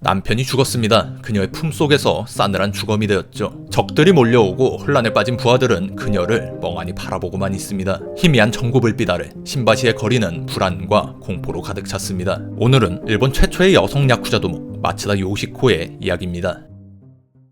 남편이 죽었습니다. 그녀의 품속에서 싸늘한 주검이 되었죠. 적들이 몰려오고 혼란에 빠진 부하들은 그녀를 멍하니 바라보고만 있습니다. 희미한 전구불빛 아래 신바시의 거리는 불안과 공포로 가득 찼습니다. 오늘은 일본 최초의 여성 야쿠자 도목 마츠다 요시코의 이야기입니다.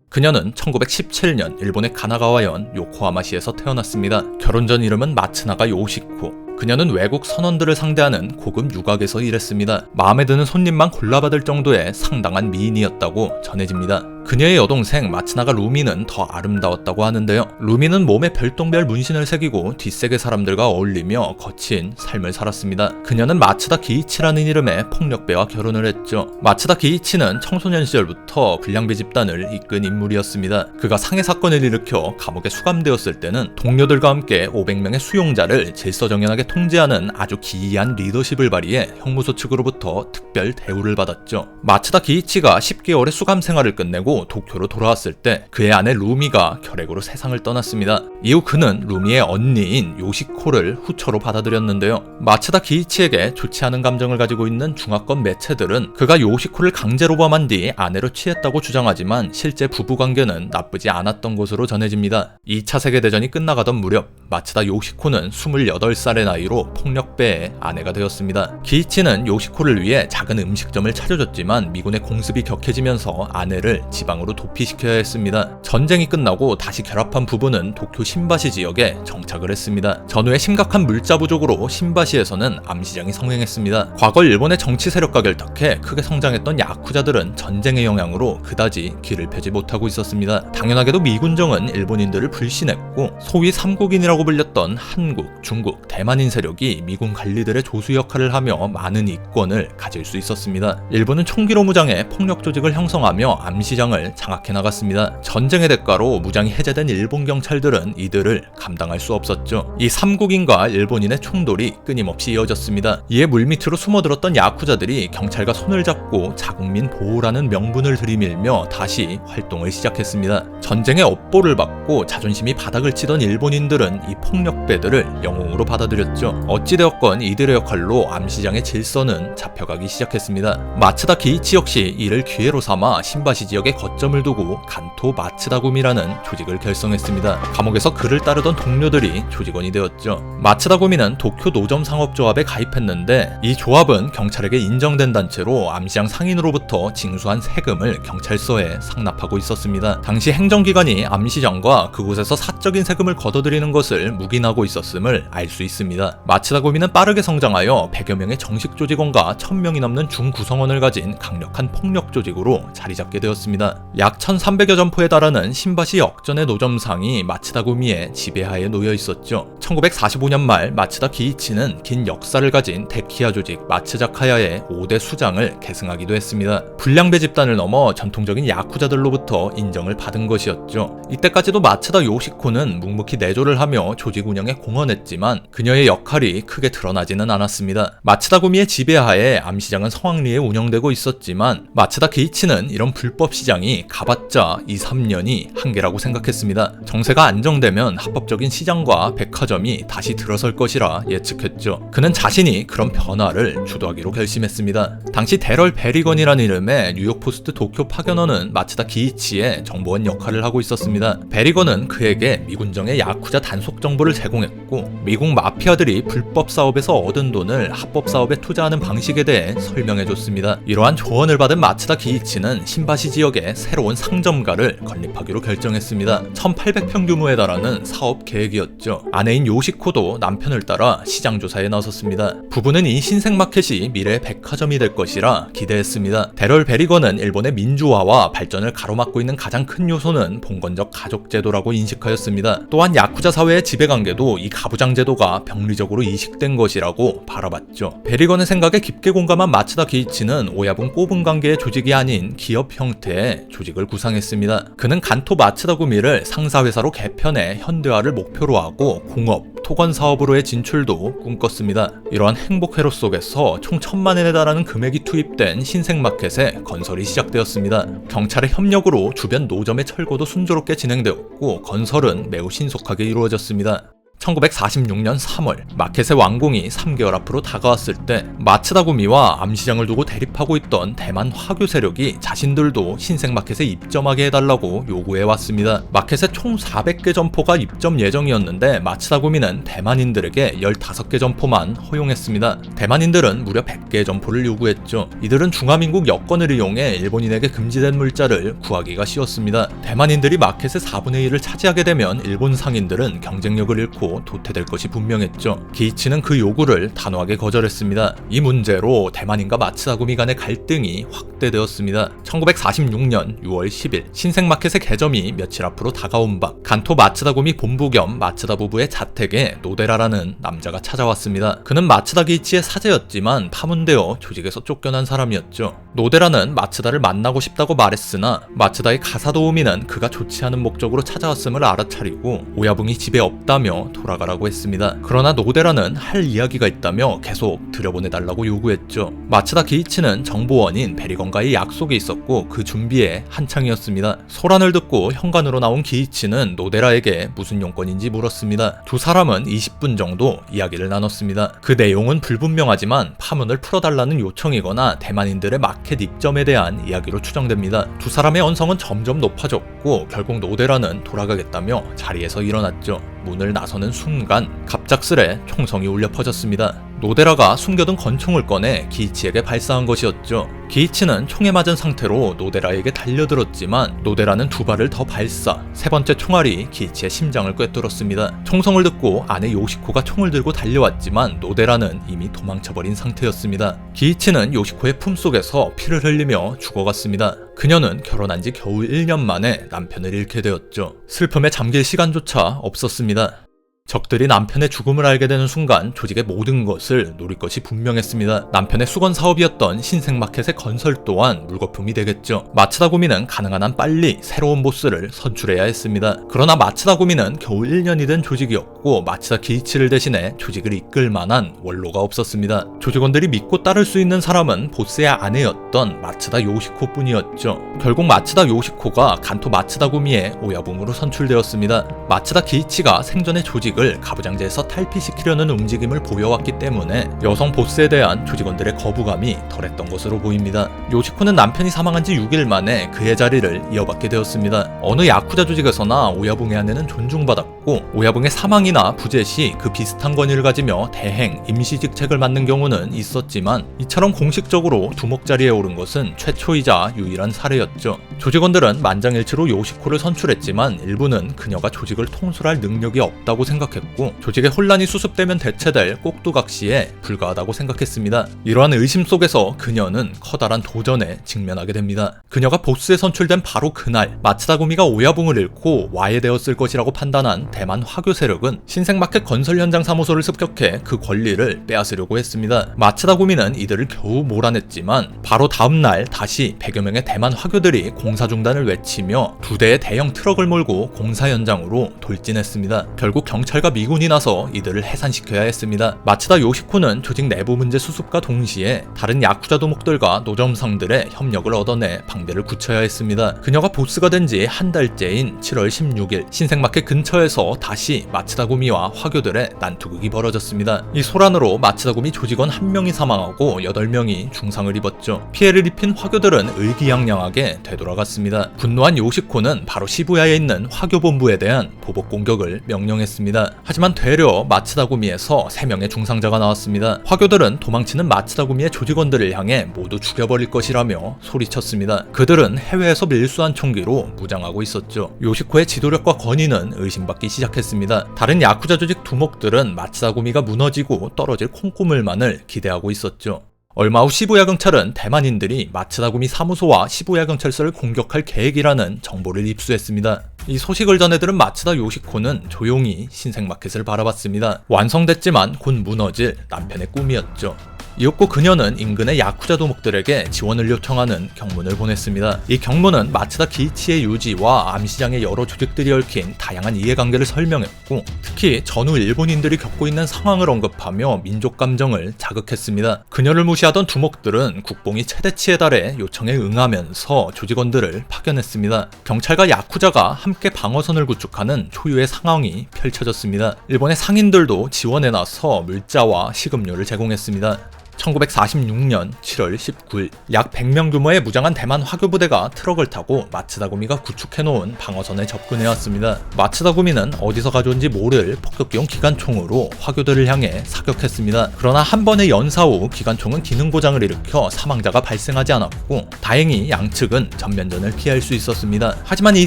그녀는 1917년 일본의 가나가와현 요코하마시에서 태어났습니다. 결혼 전 이름은 마츠나가 요시코. 그녀는 외국 선원들을 상대하는 고급 유곽에서 일했습니다. 마음에 드는 손님만 골라받을 정도의 상당한 미인이었다고 전해집니다. 그녀의 여동생 마츠나가 루미는 더 아름다웠다고 하는데요. 루미는 몸에 별똥별 문신을 새기고 뒷세계 사람들과 어울리며 거친 삶을 살았습니다. 그녀는 마츠다 기이치라는 이름의 폭력배와 결혼을 했죠. 마츠다 기이치는 청소년 시절부터 불량배 집단을 이끈 인물이었습니다. 그가 상해 사건을 일으켜 감옥에 수감되었을 때는 동료들과 함께 500명의 수용자를 질서정연하게 통제하는 아주 기이한 리더십을 발휘해 형무소 측으로부터 특별 대우를 받았죠. 마츠다 기이치가 10개월의 수감 생활을 끝내고 도쿄로 돌아왔을 때 그의 아내 루미가 결핵으로 세상을 떠났습니다. 이후 그는 루미의 언니인 요시코를 후처로 받아들였는데요. 마츠다 기이치에게 좋지 않은 감정을 가지고 있는 중화권 매체들은 그가 요시코를 강제로 범한 뒤 아내로 취했다고 주장하지만 실제 부부관계는 나쁘지 않았던 것으로 전해집니다. 2차 세계대전이 끝나가던 무렵 마츠다 요시코는 28살의 나이로 폭력배의 아내가 되었습니다. 기이치는 요시코를 위해 작은 음식점을 차려줬지만 미군의 공습이 격해지면서 아내를 지방으로 도피시켜야 했습니다. 전쟁이 끝나고 다시 결합한 부부는 도쿄 신바시 지역에 정착을 했습니다. 전후에 심각한 물자 부족으로 신바시에서는 암시장이 성행했습니다. 과거 일본의 정치 세력과 결탁해 크게 성장했던 야쿠자들은 전쟁의 영향으로 그다지 길을 펴지 못하고 있었습니다. 당연하게도 미군정은 일본인들을 불신했고 소위 삼국인이라고 불렸던 한국, 중국, 대만인 세력이 미군 관리들의 조수 역할을 하며 많은 이권을 가질 수 있었습니다. 일본은 총기로 무장해 폭력 조직을 형성하며 암시장을 장악해 나갔습니다. 전쟁의 대가로 무장이 해제된 일본 경찰들은 이들을 감당할 수 없었죠. 이 삼국인과 일본인의 충돌이 끊임없이 이어졌습니다. 이에 물밑으로 숨어들었던 야쿠자들이 경찰과 손을 잡고 자국민 보호라는 명분을 들이밀며 다시 활동을 시작했습니다. 전쟁의 업보를 받고 자존심이 바닥을 치던 일본인들은 이 폭력배들을 영웅으로 받아들였죠. 어찌되었건 이들의 역할로 암시장의 질서는 잡혀가기 시작했습니다. 마츠다 기이치 역시 이를 기회로 삼아 신바시 지역에 거점을 두고 간토 마츠다구미라는 조직을 결성했습니다. 감옥에서 그를 따르던 동료들이 조직원이 되었죠. 마츠다구미는 도쿄 노점 상업조합에 가입했는데 이 조합은 경찰에게 인정된 단체로 암시장 상인으로부터 징수한 세금을 경찰서에 상납하고 있었습니다. 당시 행정기관이 암시장과 그곳에서 사적인 세금을 걷어들이는 것을 묵인하고 있었음을 알 수 있습니다. 마츠다구미는 빠르게 성장하여 100여 명의 정식 조직원과 1000명이 넘는 중구성원을 가진 강력한 폭력 조직으로 자리 잡게 되었습니다. 약 1300여 점포에 달하는 신바시 역전의 노점상이 마츠다구미의 지배하에 놓여 있었죠. 1945년 말 마츠다 기이치는 긴 역사를 가진 데키야 조직 마츠자카야의 5대 수장을 계승하기도 했습니다. 불량배 집단을 넘어 전통적인 야쿠자들로부터 인정을 받은 것이었죠. 이때까지도 마츠다 요시코는 묵묵히 내조를 하며 조직 운영에 공헌했지만 그녀의 역할이 크게 드러나지는 않았습니다. 마츠다구미의 지배하에 암시장은 성황리에 운영되고 있었지만 마츠다 기이치는 이런 불법 시장이 가봤자 2-3년이 한계라고 생각했습니다. 정세가 안정되면 합법적인 시장과 백화점이 다시 들어설 것이라 예측했죠. 그는 자신이 그런 변화를 주도하기로 결심했습니다. 당시 데럴 베리건이라는 이름의 뉴욕포스트 도쿄 파견원은 마츠다 기이치의 정보원 역할을 하고 있었습니다. 베리건은 그에게 미군정의 야쿠자 단속 정보를 제공했고 미국 마피아들이 불법 사업에서 얻은 돈을 합법 사업에 투자하는 방식에 대해 설명해줬습니다. 이러한 조언을 받은 마츠다 기이치는 신바시 지역에 새로운 상점가를 건립하기로 결정했습니다. 1800평 규모에 달하는 사업 계획이었죠. 아내인 요시코도 남편을 따라 시장 조사에 나섰습니다. 부부는 이 신생마켓이 미래의 백화점이 될 것이라 기대했습니다. 데럴 베리건은 일본의 민주화와 발전을 가로막고 있는 가장 큰 요소는 봉건적 가족제도라고 인식하였습니다. 또한 야쿠자 사회의 지배관계도 이 가부장 제도가 병리적으로 이식된 것이라고 바라봤죠. 베리건의 생각에 깊게 공감한 마츠다 기이치는 오야분 꼽은 관계의 조직이 아닌 기업 형태의 조직을 구상했습니다. 그는 간토 마츠다구미를 상사회사로 개편해 현대화를 목표로 하고 공업, 토건 사업으로의 진출도 꿈꿨습니다. 이러한 행복 회로 속에서 총 1000만엔에 달하는 금액이 투입된 신생마켓의 건설이 시작되었습니다. 경찰의 협력으로 주변 노점의 철거도 순조롭게 진행되었고 건설은 매우 신속하게 이루어졌습니다. 1946년 3월 마켓의 완공이 3개월 앞으로 다가왔을 때 마츠다구미와 암시장을 두고 대립하고 있던 대만 화교 세력이 자신들도 신생마켓에 입점하게 해달라고 요구해왔습니다. 마켓에 총 400개 점포가 입점 예정이었는데 마츠다구미는 대만인들에게 15개 점포만 허용했습니다. 대만인들은 무려 100개의 점포를 요구했죠. 이들은 중화민국 여권을 이용해 일본인에게 금지된 물자를 구하기가 쉬웠습니다. 대만인들이 마켓의 4분의 1을 차지하게 되면 일본 상인들은 경쟁력을 잃고 도태될 것이 분명했죠. 기이치는 그 요구를 단호하게 거절했습니다. 이 문제로 대만인과 마츠다구미 간의 갈등이 확대되었습니다. 1946년 6월 10일 신생마켓의 개점이 며칠 앞으로 다가온 밤 간토 마츠다구미 본부 겸 마츠다 부부의 자택에 노데라라는 남자가 찾아왔습니다. 그는 마츠다 기이치의 사제였지만 파문되어 조직에서 쫓겨난 사람이었죠. 노데라는 마츠다를 만나고 싶다고 말했으나 마츠다의 가사도우미는 그가 좋지 않은 목적으로 찾아왔음을 알아차리고 오야붕이 집에 없다며 돌아가라고 했습니다. 그러나 노데라는 할 이야기가 있다며 계속 들여보내달라고 요구했죠. 마츠다 기이치는 정보원인 베리건과의 약속이 있었고 그 준비에 한창이었습니다. 소란을 듣고 현관으로 나온 기이치는 노데라에게 무슨 용건인지 물었습니다. 두 사람은 20분 정도 이야기를 나눴습니다. 그 내용은 불분명하지만 파문을 풀어달라는 요청이거나 대만인들의 마켓 입점에 대한 이야기로 추정됩니다. 두 사람의 언성은 점점 높아졌고 결국 노데라는 돌아가겠다며 자리에서 일어났죠. 문을 나서는 순간 갑작스레 총성이 울려 퍼졌습니다. 노데라가 숨겨둔 권총을 꺼내 기이치에게 발사한 것이었죠. 기이치는 총에 맞은 상태로 노데라에게 달려들었지만 노데라는 두 발을 더 발사, 세 번째 총알이 기이치의 심장을 꿰뚫었습니다. 총성을 듣고 아내 요시코가 총을 들고 달려왔지만 노데라는 이미 도망쳐버린 상태였습니다. 기이치는 요시코의 품속에서 피를 흘리며 죽어갔습니다. 그녀는 결혼한 지 겨우 1년 만에 남편을 잃게 되었죠. 슬픔에 잠길 시간조차 없었습니다. 적들이 남편의 죽음을 알게 되는 순간 조직의 모든 것을 노릴 것이 분명했습니다. 남편의 수건 사업이었던 신생마켓의 건설 또한 물거품이 되겠죠. 마츠다구미는 가능한 한 빨리 새로운 보스를 선출해야 했습니다. 그러나 마츠다구미는 겨우 1년이 된 조직이었고 마츠다 기이치를 대신해 조직을 이끌 만한 원로가 없었습니다. 조직원들이 믿고 따를 수 있는 사람은 보스의 아내였던 마츠다 요시코뿐이었죠. 결국 마츠다 요시코가 간토 마츠다구미의 오야붕으로 선출되었습니다. 마츠다 기이치가 생전의 조직을 가부장제에서 탈피시키려는 움직임을 보여왔기 때문에 여성 보스에 대한 조직원들의 거부감이 덜했던 것으로 보입니다. 요시코는 남편이 사망한 지 6일 만에 그의 자리를 이어받게 되었습니다. 어느 야쿠자 조직에서나 오야붕의 아내는 존중받았고 오야붕의 사망이나 부재 시 그 비슷한 권위를 가지며 대행, 임시직책을 맡는 경우는 있었지만 이처럼 공식적으로 두목 자리에 오른 것은 최초이자 유일한 사례였죠. 조직원들은 만장일치로 요시코를 선출했지만 일부는 그녀가 조직을 통솔할 능력이 없다고 생각했고 조직의 혼란이 수습되면 대체될 꼭두각시에 불과하다고 생각했습니다. 이러한 의심 속에서 그녀는 커다란 도전에 직면하게 됩니다. 그녀가 보스에 선출된 바로 그날 마츠다구미가 오야붕을 잃고 와해되었을 것이라고 판단한 대만 화교 세력은 신생마켓 건설 현장 사무소를 습격해 그 권리를 빼앗으려고 했습니다. 마츠다구미는 이들을 겨우 몰아냈지만 바로 다음날 다시 100여 명의 대만 화교들이 공사 중단을 외치며 2대의 대형 트럭을 몰고 공사 현장으로 돌진했습니다. 결국 경찰과 미군이 나서 이들을 해산시켜야 했습니다. 마츠다 요시코는 조직 내부 문제 수습과 동시에 다른 야쿠자 도목들과 노점상들의 협력을 얻어내 방대를 굳혀야 했습니다. 그녀가 보스가 된 지 한 달째인 7월 16일 신생마켓 근처에서 다시 마츠다구미와 화교들의 난투극이 벌어졌습니다. 이 소란으로 마츠다구미 조직원 1명이 사망하고 8명이 중상을 입었죠. 피해를 입힌 화교들은 의기양양하게 되돌아갔습니다. 분노한 요시코는 바로 시부야에 있는 화교본부에 대한 보복 공격을 명령했습니다. 하지만 되려 마츠다구미에서 3명의 중상자가 나왔습니다. 화교들은 도망치는 마츠다구미의 조직원들을 향해 모두 죽여버릴 것이라며 소리쳤습니다. 그들은 해외에서 밀수한 총기로 무장하고 있었죠. 요시코의 지도력과 권위는 의심받기 시작했습니다. 다른 야쿠자 조직 두목들은 마츠다구미가 무너지고 떨어질 콩고물만을 기대하고 있었죠. 얼마 후 시부야 경찰은 대만인들이 마츠다구미 사무소와 시부야 경찰서를 공격할 계획이라는 정보를 입수했습니다. 이 소식을 전해 들은 마츠다 요시코는 조용히 신생마켓을 바라봤습니다. 완성됐지만 곧 무너질 남편의 꿈이었죠. 이윽고 그녀는 인근의 야쿠자 도목들에게 지원을 요청하는 경문을 보냈습니다. 이 경문은 마츠다 기이치의 유지와 암시장의 여러 조직들이 얽힌 다양한 이해관계를 설명했고, 특히 전후 일본인들이 겪고 있는 상황을 언급하며 민족 감정을 자극했습니다. 그녀를 무시하던 두목들은 국뽕이 최대치에 달해 요청에 응하면서 조직원들을 파견했습니다. 경찰과 야쿠자가 함께 방어선을 구축하는 초유의 상황이 펼쳐졌습니다. 일본의 상인들도 지원에 나서 물자와 식음료를 제공했습니다. 1946년 7월 19일 약 100명 규모의 무장한 대만 화교부대가 트럭을 타고 마츠다구미가 구축해놓은 방어선에 접근해왔습니다. 마츠다구미는 어디서 가져온지 모를 폭격기용 기관총으로 화교들을 향해 사격했습니다. 그러나 한 번의 연사 후 기관총은 기능 고장을 일으켜 사망자가 발생하지 않았고, 다행히 양측은 전면전을 피할 수 있었습니다. 하지만 이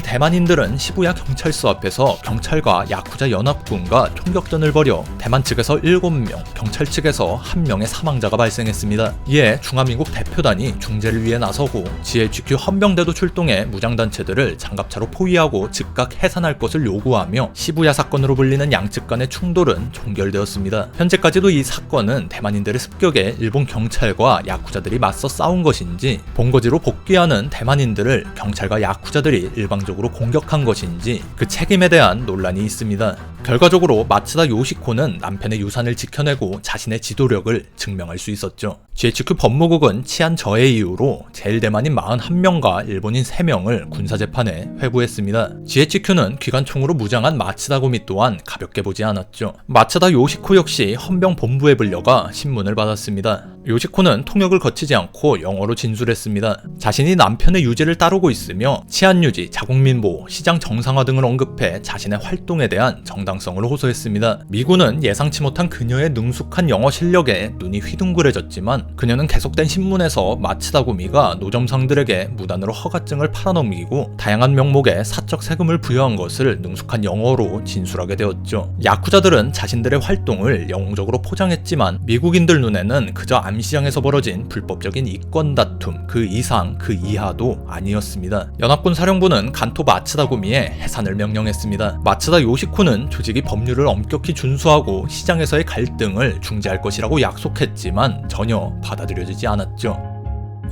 대만인들은 시부야 경찰서 앞에서 경찰과 야쿠자 연합군과 총격전을 벌여 대만 측에서 7명, 경찰 측에서 1명의 사망자가 발생했습니다. 이에 중화민국 대표단이 중재를 위해 나서고 GHQ 헌병대도 출동해 무장단체들을 장갑차로 포위하고 즉각 해산할 것을 요구하며 시부야 사건으로 불리는 양측 간의 충돌은 종결되었습니다. 현재까지도 이 사건은 대만인들의 습격에 일본 경찰과 야쿠자들이 맞서 싸운 것인지, 본거지로 복귀하는 대만인들을 경찰과 야쿠자들이 일방적으로 공격한 것인지 그 책임에 대한 논란이 있습니다. 결과적으로 마츠다 요시코는 남편의 유산을 지켜내고 자신의 지도력을 증명할 수 있었죠. GHQ 법무국은 치안 저해 이유로 제일대만인 41명과 일본인 3명을 군사재판에 회부했습니다. GHQ는 기관총으로 무장한 마츠다구미 또한 가볍게 보지 않았죠. 마츠다 요시코 역시 헌병본부에 불려가 신문을 받았습니다. 요시코는 통역을 거치지 않고 영어로 진술했습니다. 자신이 남편의 유지를 따르고 있으며 치안 유지, 자국민 보호, 시장 정상화 등을 언급해 자신의 활동에 대한 정당성을 호소했습니다. 미군은 예상치 못한 그녀의 능숙한 영어 실력에 눈이 휘둥그레졌지만, 그녀는 계속된 신문에서 마츠다구미가 노점상들에게 무단으로 허가증을 팔아넘기고 다양한 명목에 사적 세금을 부여한 것을 능숙한 영어로 진술하게 되었죠. 야쿠자들은 자신들의 활동을 영웅적으로 포장했지만 미국인들 눈에는 그저 암시장에서 벌어진 불법적인 이권 다툼 그 이상 그 이하도 아니었습니다. 연합군 사령부는 간토 마츠다구미의 해산을 명령했습니다. 마츠다 요시코는 조직이 법률을 엄격히 준수하고 시장에서의 갈등을 중재할 것이라고 약속했지만 전혀 받아들여지지 않았죠.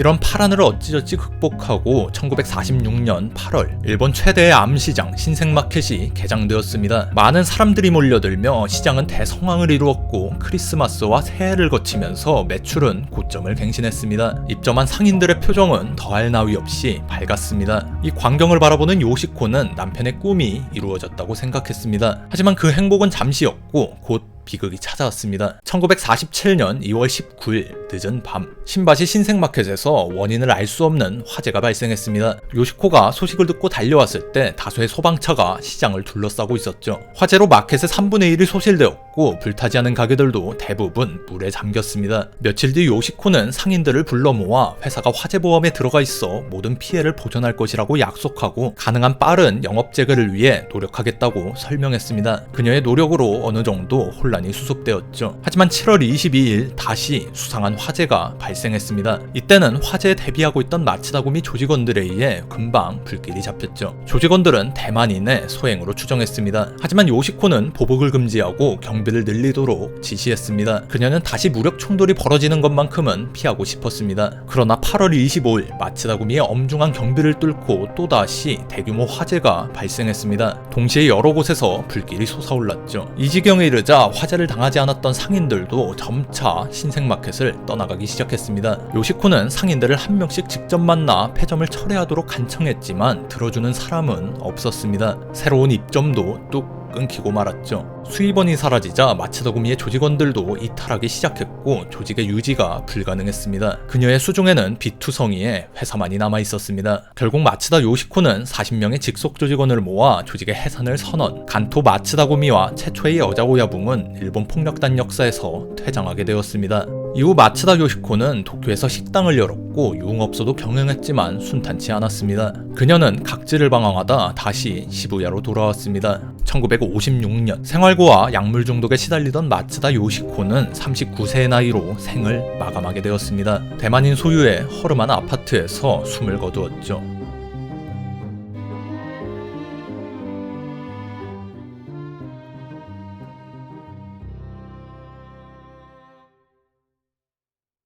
이런 파란을 어찌저찌 극복하고 1946년 8월 일본 최대의 암시장 신생마켓이 개장되었습니다. 많은 사람들이 몰려들며 시장은 대성황을 이루었고 크리스마스와 새해를 거치면서 매출은 고점을 갱신했습니다. 입점한 상인들의 표정은 더할 나위 없이 밝았습니다. 이 광경을 바라보는 요시코는 남편의 꿈이 이루어졌다고 생각했습니다. 하지만 그 행복은 잠시였고 곧 비극이 찾아왔습니다. 1947년 2월 19일 늦은 밤 신바시 신생마켓에서 원인을 알 수 없는 화재가 발생했습니다. 요시코가 소식을 듣고 달려왔을 때 다수의 소방차가 시장을 둘러싸고 있었죠. 화재로 마켓의 3분의 1이 소실되었고 불타지 않은 가게들도 대부분 물에 잠겼습니다. 며칠 뒤 요시코는 상인들을 불러 모아 회사가 화재보험에 들어가 있어 모든 피해를 보전할 것이라고 약속하고 가능한 빠른 영업 재개를 위해 노력하겠다고 설명했습니다. 그녀의 노력으로 어느 정도 혼란이 수습되었죠. 하지만 7월 22일 다시 수상한 화재가 발생했습니다. 이때는 화재에 대비하고 있던 마츠다구미 조직원들에 의해 금방 불길이 잡혔죠. 조직원들은 대만인의 소행으로 추정했습니다. 하지만 요시코는 보복을 금지하고 경비를 늘리도록 지시했습니다. 그녀는 다시 무력 충돌이 벌어지는 것만큼은 피하고 싶었습니다. 그러나 8월 25일 마츠다구미의 엄중한 경비를 뚫고 또다시 대규모 화재가 발생했습니다. 동시에 여러 곳에서 불길이 솟아올랐죠. 이 지경에 이르자 화재를 당하지 않았던 상인들도 점차 신생마켓을 떠나가기 시작했습니다. 요시코는 상인들을 한 명씩 직접 만나 폐점을 철회하도록 간청했지만 들어주는 사람은 없었습니다. 새로운 입점도 뚝 끊기고 말았죠. 수입원이 사라지자 마츠다구미의 조직원들도 이탈하기 시작했고 조직의 유지가 불가능했습니다. 그녀의 수중에는 비투성이의 회사만이 남아있었습니다. 결국 마츠다 요시코는 40명의 직속 조직원을 모아 조직의 해산을 선언, 간토 마츠다구미와 최초의 여자 오야붕은 일본 폭력단 역사에서 퇴장하게 되었습니다. 이후 마츠다 요시코는 도쿄에서 식당을 열었고 유흥업소도 경영했지만 순탄치 않았습니다. 그녀는 각지를 방황하다 다시 시부야로 돌아왔습니다. 1956년 생활고와 약물 중독에 시달리던 마츠다 요시코는 39세의 나이로 생을 마감하게 되었습니다. 대만인 소유의 허름한 아파트에서 숨을 거두었죠.